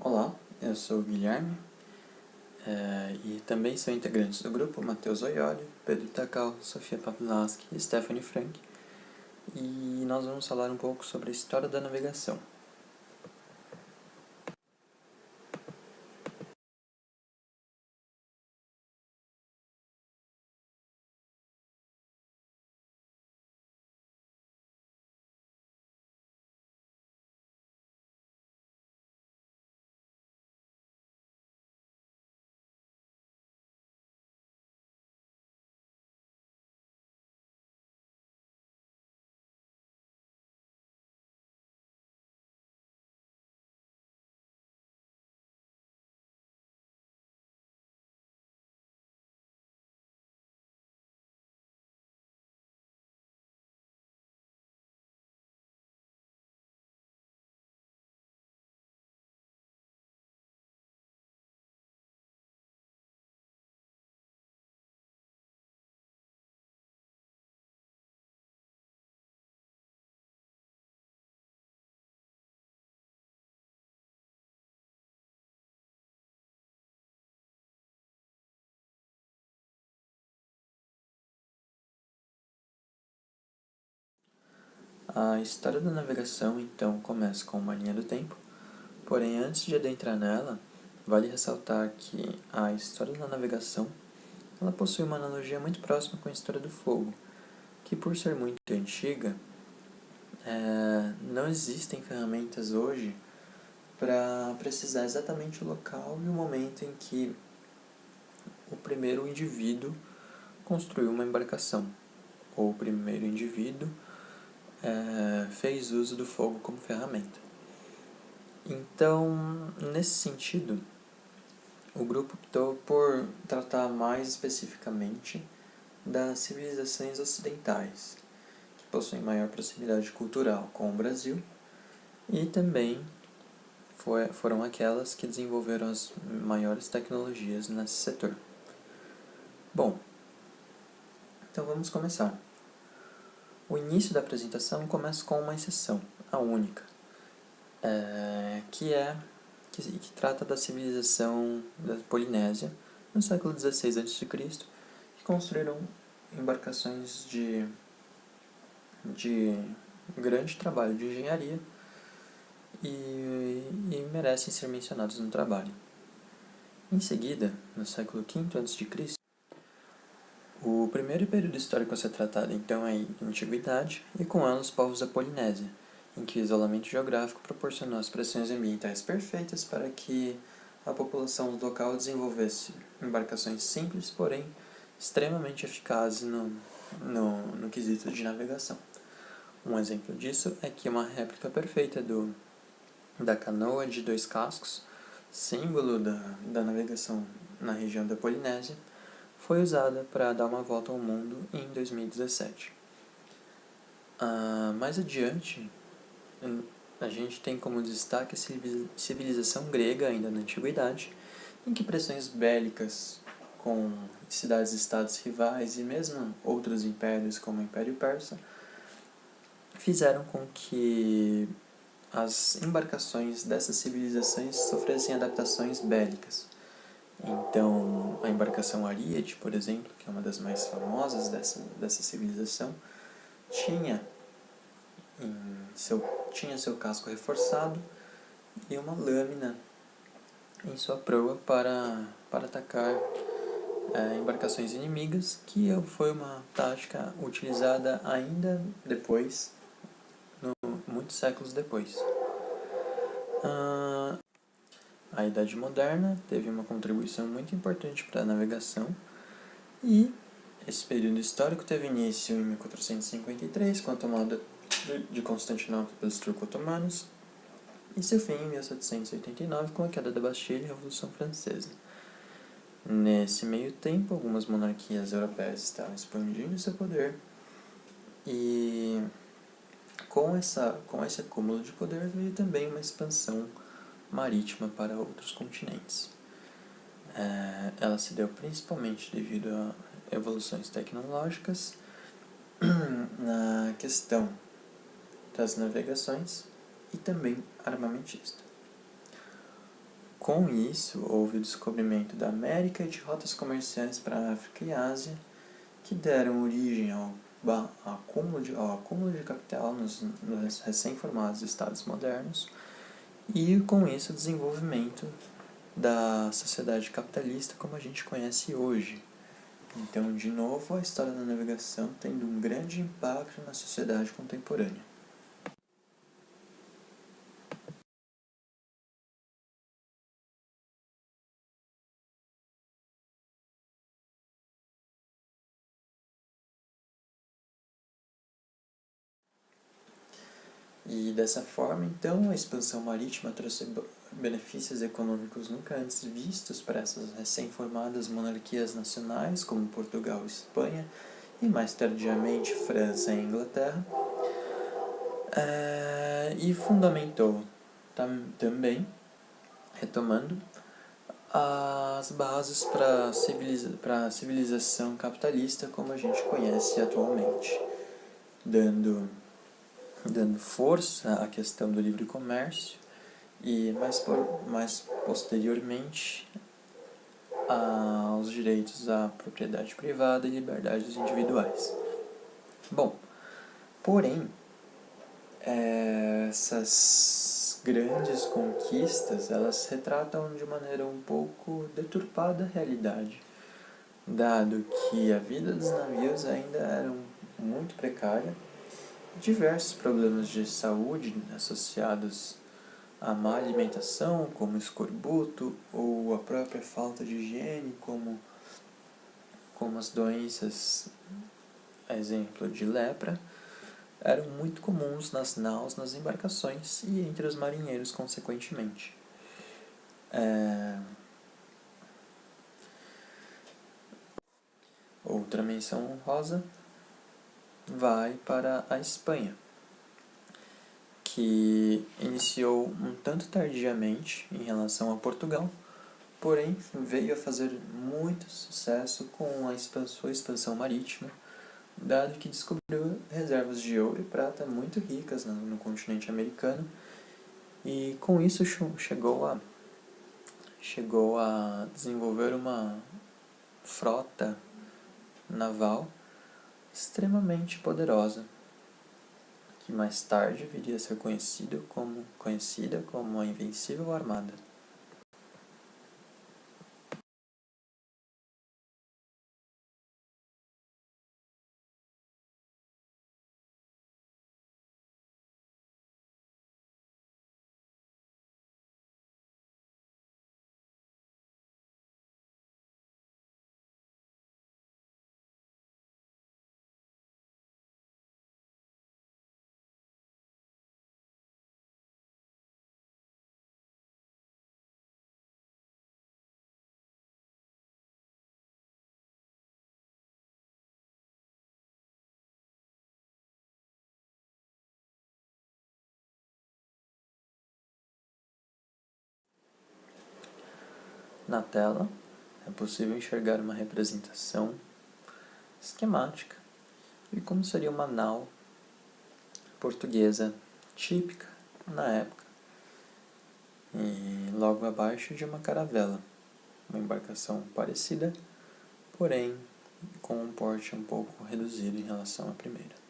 Olá, eu sou o Guilherme e também são integrantes do grupo Matheus Oioli, Pedro Takal, Sofia Pavlovski e Stephanie Frank, e nós vamos falar um pouco sobre a história da navegação. A história da navegação, então, começa com uma linha do tempo, porém, antes de adentrar nela, vale ressaltar que a história da navegação ela possui uma analogia muito próxima com a história do fogo, que por ser muito antiga, não existem ferramentas hoje para precisar exatamente o local e o momento em que o primeiro indivíduo construiu uma embarcação, ou o primeiro indivíduo fez uso do fogo como ferramenta. Então, nesse sentido, o grupo optou por tratar mais especificamente das civilizações ocidentais, que possuem maior proximidade cultural com o Brasil, e também foram aquelas que desenvolveram as maiores tecnologias nesse setor. Bom, então vamos começar. O início da apresentação começa com uma exceção, a única, que trata da civilização da Polinésia, no século XVI a.C., que construíram embarcações de grande trabalho de engenharia e merecem ser mencionados no trabalho. Em seguida, no século V a.C., o primeiro período histórico a ser tratado então é a Antiguidade, e com ela os povos da Polinésia, em que o isolamento geográfico proporcionou as pressões ambientais perfeitas para que a população local desenvolvesse embarcações simples, porém extremamente eficazes no quesito de navegação. Um exemplo disso é que uma réplica perfeita da canoa de 2 cascos, símbolo da navegação na região da Polinésia, foi usada para dar uma volta ao mundo em 2017. Mais adiante, a gente tem como destaque a civilização grega, ainda na Antiguidade, em que pressões bélicas com cidades-estados rivais e mesmo outros impérios, como o Império Persa, fizeram com que as embarcações dessas civilizações sofressem adaptações bélicas. Então, a embarcação Ariete, por exemplo, que é uma das mais famosas dessa civilização, tinha seu casco reforçado e uma lâmina em sua proa para atacar embarcações inimigas, que foi uma tática utilizada ainda depois, muitos séculos depois. A Idade Moderna teve uma contribuição muito importante para a navegação, e esse período histórico teve início em 1453, com a tomada de Constantinopla pelos turco-otomanos, e seu fim em 1789, com a queda da Bastilha e a Revolução Francesa. Nesse meio tempo, algumas monarquias europeias estavam expandindo seu poder, e com esse acúmulo de poder veio também uma expansão marítima para outros continentes. Ela se deu principalmente devido a evoluções tecnológicas na questão das navegações e também armamentista. Com isso, houve o descobrimento da América e de rotas comerciais para a África e Ásia, que deram origem ao acúmulo de capital nos recém-formados estados modernos e, com isso, o desenvolvimento da sociedade capitalista como a gente conhece hoje. Então, de novo, a história da navegação tendo um grande impacto na sociedade contemporânea. E dessa forma, então, a expansão marítima trouxe benefícios econômicos nunca antes vistos para essas recém-formadas monarquias nacionais, como Portugal e Espanha, e mais tardiamente França e Inglaterra, e fundamentou também, retomando, as bases para a civilização capitalista como a gente conhece atualmente, dando força à questão do livre comércio e mais posteriormente aos direitos à propriedade privada e liberdades individuais. Bom, porém, essas grandes conquistas, elas retratam de maneira um pouco deturpada a realidade, dado que a vida dos navios ainda era muito precária, diversos problemas de saúde associados à má alimentação, como escorbuto, ou a própria falta de higiene, como as doenças, exemplo de lepra, eram muito comuns nas naus, nas embarcações e entre os marinheiros, consequentemente. Outra menção honrosa vai para a Espanha, que iniciou um tanto tardiamente em relação a Portugal, porém veio a fazer muito sucesso com sua expansão marítima, dado que descobriu reservas de ouro e prata muito ricas no continente americano, e com isso chegou a desenvolver uma frota naval extremamente poderosa, que mais tarde viria a ser conhecida como a Invencível Armada. Na tela, é possível enxergar uma representação esquemática de como seria uma nau portuguesa típica na época, e logo abaixo de uma caravela, uma embarcação parecida, porém com um porte um pouco reduzido em relação à primeira.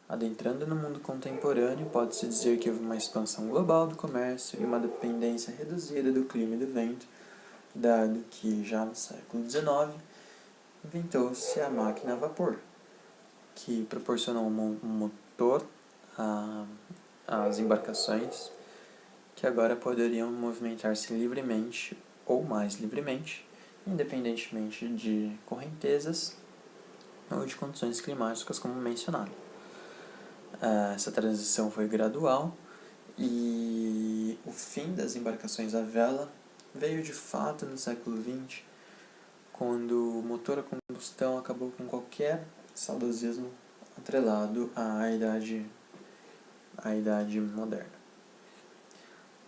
Adentrando no mundo contemporâneo, pode-se dizer que houve uma expansão global do comércio e uma dependência reduzida do clima e do vento, dado que, já no século XIX, inventou-se a máquina a vapor, que proporcionou um motor às embarcações, que agora poderiam movimentar-se livremente ou mais livremente, independentemente de correntezas ou de condições climáticas, como mencionado. Essa transição foi gradual e o fim das embarcações à vela veio de fato no século XX, quando o motor a combustão acabou com qualquer saudosismo atrelado à idade moderna.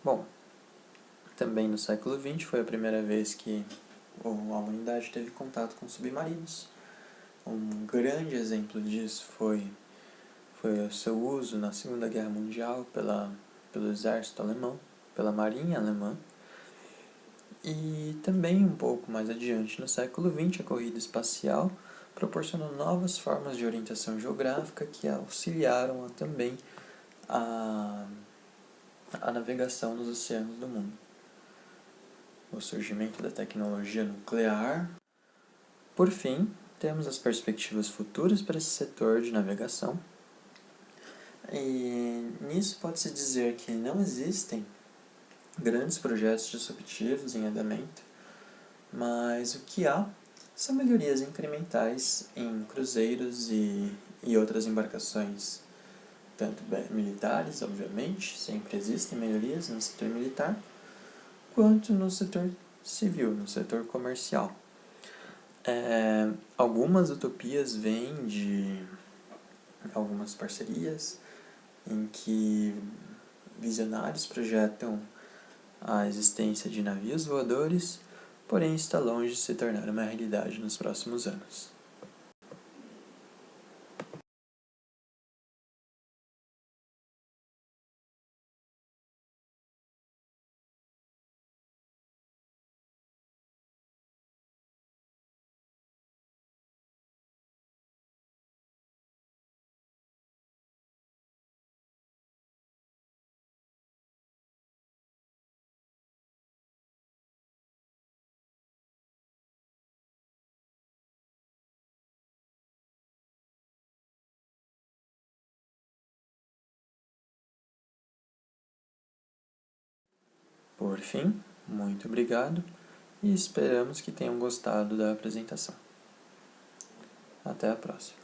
Bom, também no século XX foi a primeira vez que a humanidade teve contato com submarinos. Um grande exemplo disso foi o seu uso na Segunda Guerra Mundial pelo exército alemão, pela marinha alemã. E também um pouco mais adiante, no século XX, a corrida espacial proporcionou novas formas de orientação geográfica que auxiliaram também a navegação nos oceanos do mundo. O surgimento da tecnologia nuclear. Por fim, temos as perspectivas futuras para esse setor de navegação. E nisso pode-se dizer que não existem grandes projetos disruptivos em andamento, mas o que há são melhorias incrementais em cruzeiros e outras embarcações, tanto militares, obviamente, sempre existem melhorias no setor militar, quanto no setor civil, no setor comercial. Algumas utopias vêm de algumas parcerias em que visionários projetam a existência de navios voadores, porém está longe de se tornar uma realidade nos próximos anos. Por fim, muito obrigado e esperamos que tenham gostado da apresentação. Até a próxima.